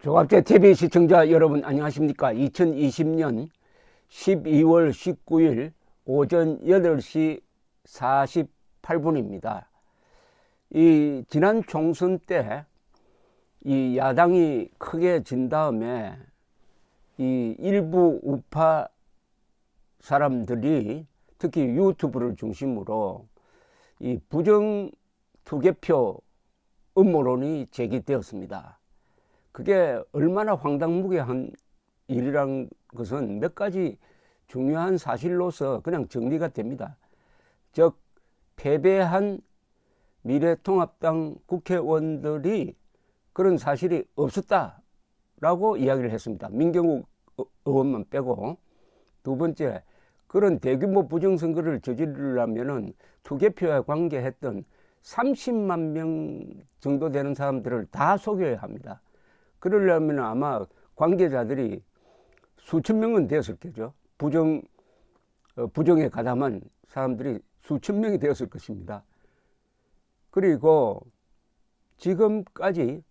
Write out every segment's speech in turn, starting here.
조갑제 TV 시청자 여러분 안녕하십니까? 2020년 12월 19일 오전 8시 48분입니다. 이 지난 총선 때 이 야당이 크게 진 다음에 이 일부 우파 사람들이 특히 유튜브를 중심으로 이 부정 투개표 음모론이 제기되었습니다. 그게 얼마나 황당무계한 일이란 것은 몇 가지 중요한 사실로서 그냥 정리가 됩니다. 즉 패배한 미래통합당 국회의원들이 그런 사실이 없었다라고 이야기를 했습니다. 민경욱 의원만 빼고. 두 번째, 그런 대규모 부정선거를 저지르려면은 투개표에 관계했던 30만 명 정도 되는 사람들을 다 속여야 합니다. 그러려면 아마 관계자들이 수천 명은 되었을 거죠. 부정에 가담한 사람들이 수천 명이 되었을 것입니다. 그리고 지금까지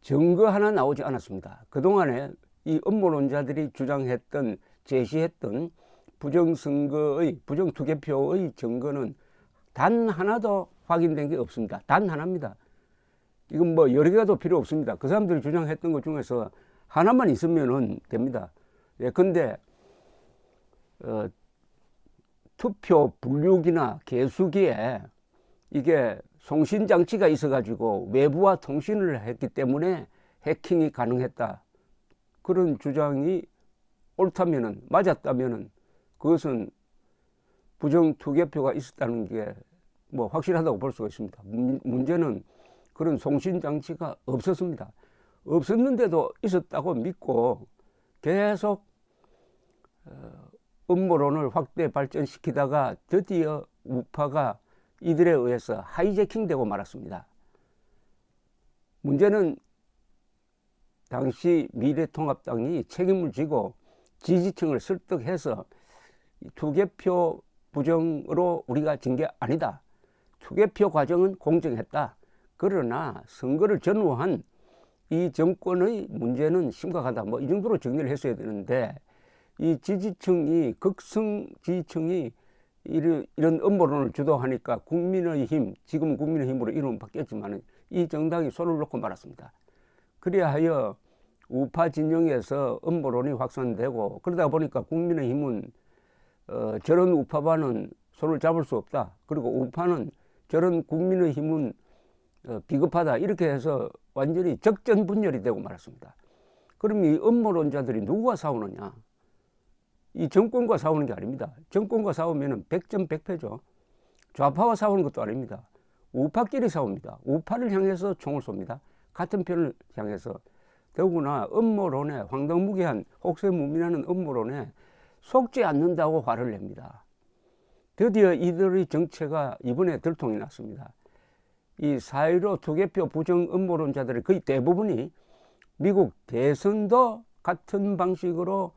증거 하나 나오지 않았습니다. 그동안에 이 음모론자들이 주장했던, 제시했던 부정투개표의 증거는 단 하나도 확인된 게 없습니다. 단 하나입니다. 이건 뭐 여러 개가 더 필요 없습니다. 그 사람들이 주장했던 것 중에서 하나만 있으면 됩니다. 예, 근데 투표 분류기나 개수기에 이게 송신장치가 있어가지고 외부와 통신을 했기 때문에 해킹이 가능했다. 그런 주장이 옳다면은, 맞았다면은 그것은 부정투개표가 있었다는 게 뭐 확실하다고 볼 수가 있습니다. 문제는 그런 송신장치가 없었습니다. 없었는데도 있었다고 믿고 계속 음모론을 확대 발전시키다가 드디어 우파가 이들에 의해서 하이제킹되고 말았습니다. 문제는 당시 미래통합당이 책임을 지고 지지층을 설득해서 투개표 부정으로 우리가 진 게 아니다. 투개표 과정은 공정했다. 그러나 선거를 전후한 이 정권의 문제는 심각하다. 뭐 이 정도로 정리를 했어야 되는데, 이 지지층이, 극성 지지층이 이런 음모론을 주도하니까 국민의힘, 지금 국민의힘으로 이름은 바뀌었지만 이 정당이 손을 놓고 말았습니다. 그리하여 우파 진영에서 음모론이 확산되고, 그러다 보니까 국민의힘은 저런 우파와는 손을 잡을 수 없다. 그리고 우파는 저런 국민의힘은 비겁하다. 이렇게 해서 완전히 적전분열이 되고 말았습니다. 그럼 이 음모론자들이 누구와 싸우느냐? 이 정권과 싸우는 게 아닙니다. 정권과 싸우면 100점 100패죠. 좌파와 싸우는 것도 아닙니다. 우파끼리 싸웁니다. 우파를 향해서 총을 쏩니다. 같은 편을 향해서. 더구나 음모론에, 황당무계한 혹세무민하는 음모론에 속지 않는다고 화를 냅니다. 드디어 이들의 정체가 이번에 들통이 났습니다. 이 4.15 투개표 부정 음모론자들의 거의 대부분이 미국 대선도 같은 방식으로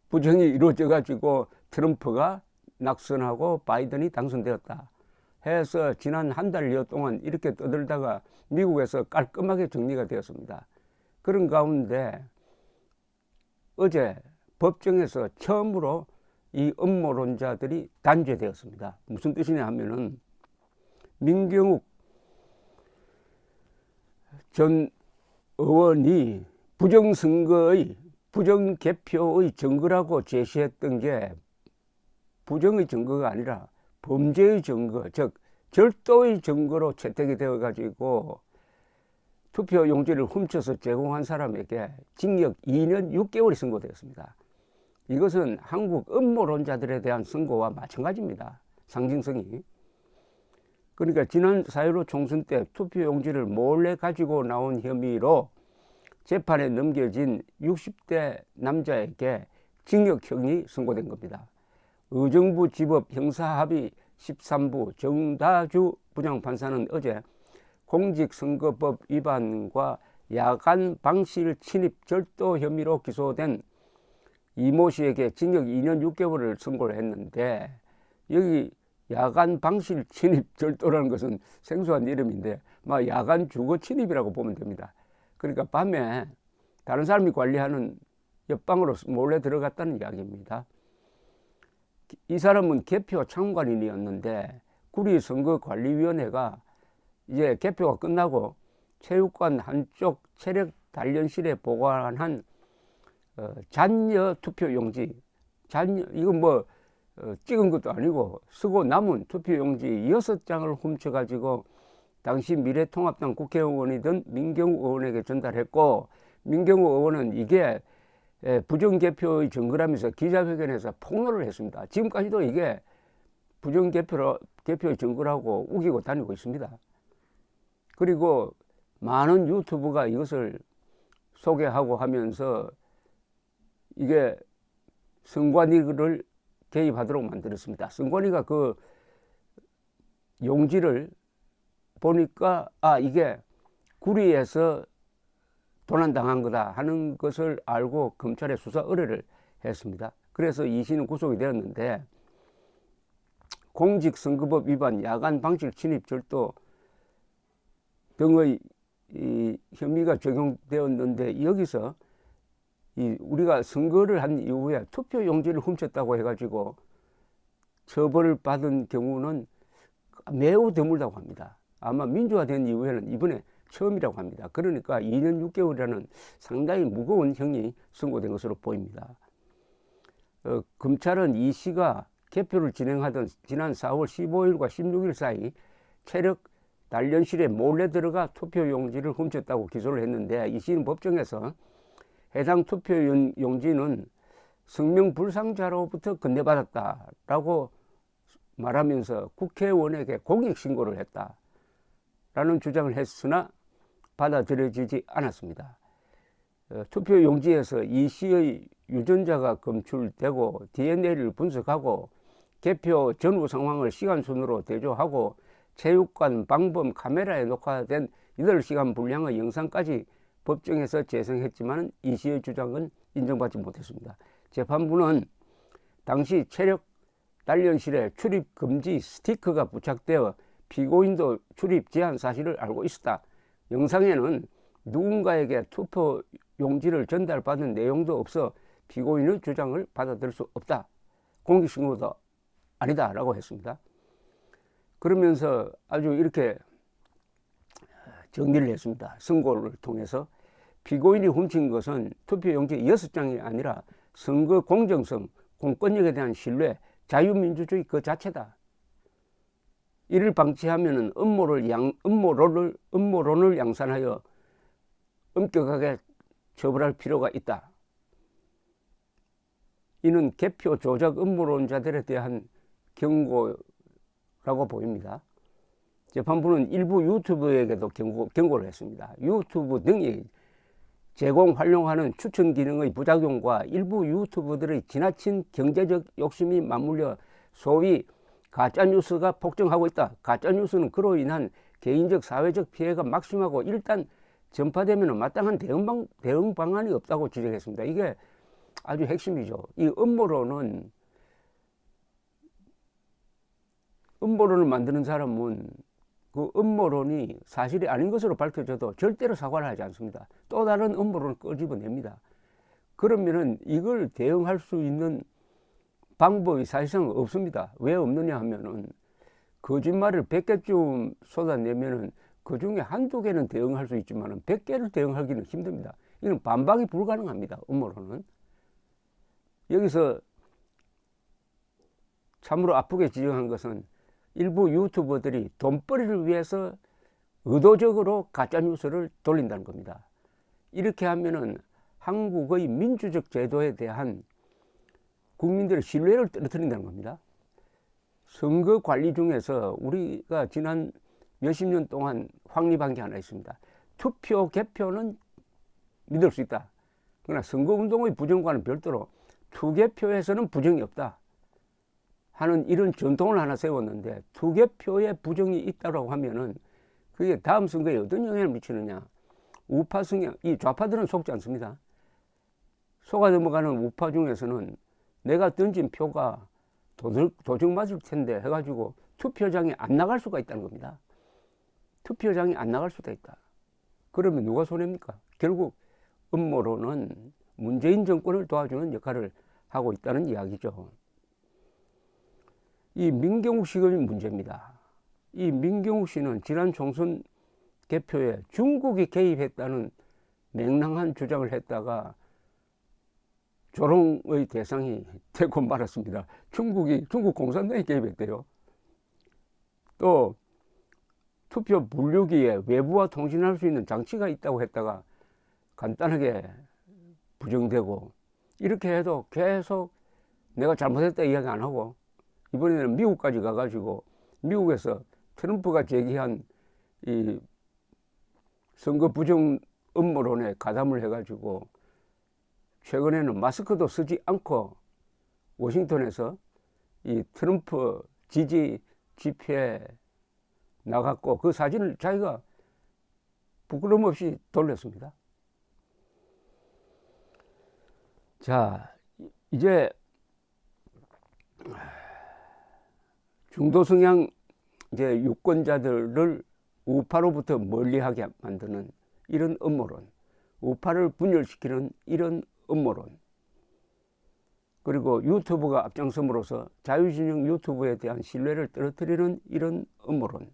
부정이 이루어져 가지고 트럼프가 낙선하고 바이든이 당선되었다 해서 지난 한 달여 동안 이렇게 떠들다가 미국에서 깔끔하게 정리가 되었습니다. 그런 가운데 어제 법정에서 처음으로 이 음모론자들이 단죄되었습니다. 무슨 뜻이냐 하면은 민경욱 전 의원이 부정선거의 부정개표의 증거라고 제시했던 게 부정의 증거가 아니라 범죄의 증거, 즉 절도의 증거로 채택이 되어 가지고 투표 용지를 훔쳐서 제공한 사람에게 징역 2년 6개월이 선고되었습니다. 이것은 한국 음모론자들에 대한 선고와 마찬가지입니다. 상징성이. 그러니까 지난 4.15 총선 때 투표 용지를 몰래 가지고 나온 혐의로 재판에 넘겨진 60대 남자에게 징역형이 선고된 겁니다. 의정부 지법 형사합의 13부 정다주 부장판사는 어제 공직선거법 위반과 야간 방실 침입 절도 혐의로 기소된 이모 씨에게 징역 2년 6개월을 선고를 했는데, 여기 야간 방실 침입 절도라는 것은 생소한 이름인데 야간 주거 침입이라고 보면 됩니다. 그러니까 밤에 다른 사람이 관리하는 옆방으로 몰래 들어갔다는 이야기입니다. 이 사람은 개표 참관인이었는데 구리선거관리위원회가 이제 개표가 끝나고 체육관 한쪽 체력 단련실에 보관한 잔여 투표용지, 이건 뭐 찍은 것도 아니고 쓰고 남은 투표용지 6장을 훔쳐가지고 당시 미래통합당 국회의원이던 민경우 의원에게 전달했고, 민경우 의원은 이게 부정개표의 증거라면서 기자회견에서 폭로를 했습니다. 지금까지도 이게 부정개표의 증거라고 우기고 다니고 있습니다. 그리고 많은 유튜브가 이것을 소개하고 하면서 이게 선관위를 개입하도록 만들었습니다. 선관위가 그 용지를 보니까 이게 구리에서 도난당한 거다 하는 것을 알고 검찰에 수사 의뢰를 했습니다. 그래서 이 씨는 구속이 되었는데, 공직선거법 위반, 야간 방출 침입 절도 등의 이 혐의가 적용되었는데, 여기서 우리가 선거를 한 이후에 투표용지를 훔쳤다고 해가지고 처벌을 받은 경우는 매우 드물다고 합니다. 아마 민주화된 이후에는 이번에 처음이라고 합니다. 그러니까 2년 6개월이라는 상당히 무거운 형이 선고된 것으로 보입니다. 검찰은 이 씨가 개표를 진행하던 지난 4월 15일과 16일 사이 체력 단련실에 몰래 들어가 투표용지를 훔쳤다고 기소를 했는데, 이 씨는 법정에서 해당 투표용지는 성명불상자로부터 건네받았다라고 말하면서 국회의원에게 공익신고를 했다라는 주장을 했으나 받아들여지지 않았습니다. 투표용지에서 이 씨의 유전자가 검출되고 DNA를 분석하고 개표 전후 상황을 시간순으로 대조하고 체육관 방범 카메라에 녹화된 8시간 분량의 영상까지 법정에서 재생했지만 이 씨의 주장은 인정받지 못했습니다. 재판부는 당시 체력 단련실에 출입 금지 스티커가 부착되어 피고인도 출입 제한 사실을 알고 있었다. 영상에는 누군가에게 투표 용지를 전달받은 내용도 없어 피고인의 주장을 받아들일 수 없다. 공익신고도 아니다 라고 했습니다. 그러면서 아주 이렇게 정리를 했습니다. 선고를 통해서 피고인이 훔친 것은 투표용지 6장이 아니라 선거 공정성, 공권력에 대한 신뢰, 자유민주주의 그 자체다. 이를 방치하면 음모론을 양산하여 엄격하게 처벌할 필요가 있다. 이는 개표 조작 음모론자들에 대한 경고라고 보입니다. 재판부는 일부 유튜브에게도 경고를 했습니다. 유튜브 등이 활용하는 추천 기능의 부작용과 일부 유튜버들의 지나친 경제적 욕심이 맞물려 소위 가짜뉴스가 폭증하고 있다. 가짜뉴스는 그로 인한 개인적 사회적 피해가 막심하고 일단 전파되면 마땅한 대응 방안이 없다고 지적했습니다. 이게 아주 핵심이죠. 이 음모론을 만드는 사람은 그 음모론이 사실이 아닌 것으로 밝혀져도 절대로 사과를 하지 않습니다. 또 다른 음모론을 끄집어냅니다. 그러면은 이걸 대응할 수 있는 방법이 사실상 없습니다. 왜 없느냐 하면은 거짓말을 100개쯤 쏟아내면은 그 중에 한두 개는 대응할 수 있지만은 100개를 대응하기는 힘듭니다. 이건 반박이 불가능합니다. 음모론은. 여기서 참으로 아프게 지적한 것은 일부 유튜버들이 돈벌이를 위해서 의도적으로 가짜뉴스를 돌린다는 겁니다. 이렇게 하면은 한국의 민주적 제도에 대한 국민들의 신뢰를 떨어뜨린다는 겁니다. 선거 관리 중에서 우리가 지난 몇십 년 동안 확립한 게 하나 있습니다. 투표 개표는 믿을 수 있다. 그러나 선거운동의 부정과는 별도로 투개표에서는 부정이 없다 하는 이런 전통을 하나 세웠는데, 투개표에 부정이 있다고 하면은 그게 다음 선거에 어떤 영향을 미치느냐. 우파 성향, 이 좌파들은 속지 않습니다. 속아 넘어가는 우파 중에서는 내가 던진 표가 도적 맞을 텐데 해가지고 투표장에 안 나갈 수가 있다는 겁니다. 투표장에 안 나갈 수가 있다. 그러면 누가 손해입니까? 결국 음모론은 문재인 정권을 도와주는 역할을 하고 있다는 이야기죠. 이 민경욱 씨의 문제입니다. 이 민경욱 씨는 지난 총선 개표에 중국이 개입했다는 맹랑한 주장을 했다가 조롱의 대상이 되고 말았습니다. 중국 공산당이 개입했대요. 또 투표 분류기에 외부와 통신할 수 있는 장치가 있다고 했다가 간단하게 부정되고, 이렇게 해도 계속 내가 잘못했다 이야기 안 하고 이번에는 미국까지 가가지고 미국에서 트럼프가 제기한 이 선거 부정 음모론에 가담을 해가지고 최근에는 마스크도 쓰지 않고 워싱턴에서 이 트럼프 지지 집회에 나갔고 그 사진을 자기가 부끄럼 없이 돌렸습니다. 자, 이제 중도 성향 이제 유권자들을 우파로부터 멀리하게 만드는 이런 음모론, 우파를 분열시키는 이런 음모론, 그리고 유튜브가 앞장섬으로써 자유진영 유튜브에 대한 신뢰를 떨어뜨리는 이런 음모론,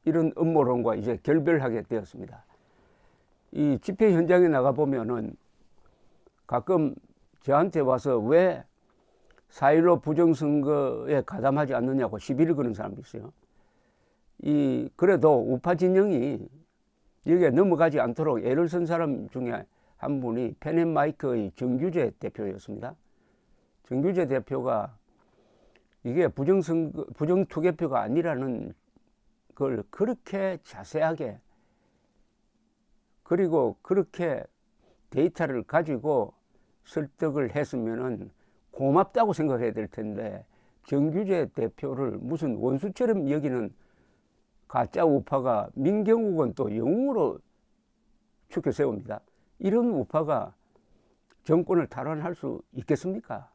이런 음모론과 이제 결별하게 되었습니다. 이 집회 현장에 나가보면은 가끔 저한테 와서 왜 4.15 부정선거에 가담하지 않느냐고 시비를 거는 사람도 있어요. 그래도 우파 진영이 여기에 넘어가지 않도록 애를 쓴 사람 중에 한 분이 펜앤마이크의 정규재 대표였습니다. 정규재 대표가 이게 부정투개표가 아니라는 걸 그렇게 자세하게, 그리고 그렇게 데이터를 가지고 설득을 했으면은 고맙다고 생각해야 될 텐데, 정규재 대표를 무슨 원수처럼 여기는 가짜 우파가 민경욱은 또 영웅으로 추켜 세웁니다. 이런 우파가 정권을 탈환할 수 있겠습니까?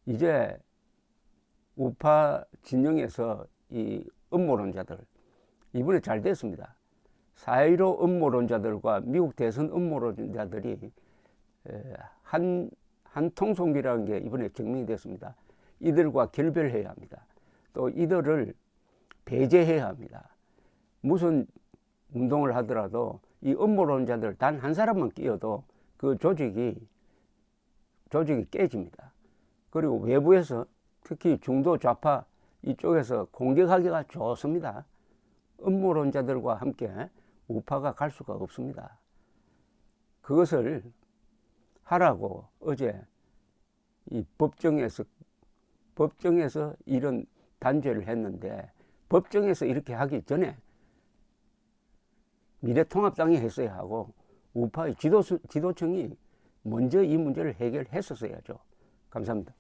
이제 우파 진영에서 이 음모론자들 이번에 잘 됐습니다. 4.15 음모론자들과 미국 대선 음모론자들이 한 통속이라는 게 이번에 증명이 됐습니다. 이들과 결별해야 합니다. 또 이들을 배제해야 합니다. 무슨 운동을 하더라도 이 음모론자들 단 한 사람만 끼어도 그 조직이 깨집니다. 그리고 외부에서 특히 중도 좌파 이쪽에서 공격하기가 좋습니다. 음모론자들과 함께 우파가 갈 수가 없습니다. 그것을 하라고 어제 이 법정에서 이런 단죄를 했는데, 법정에서 이렇게 하기 전에 미래통합당이 했어야 하고 우파의 지도층이 먼저 이 문제를 해결했었어야죠. 감사합니다.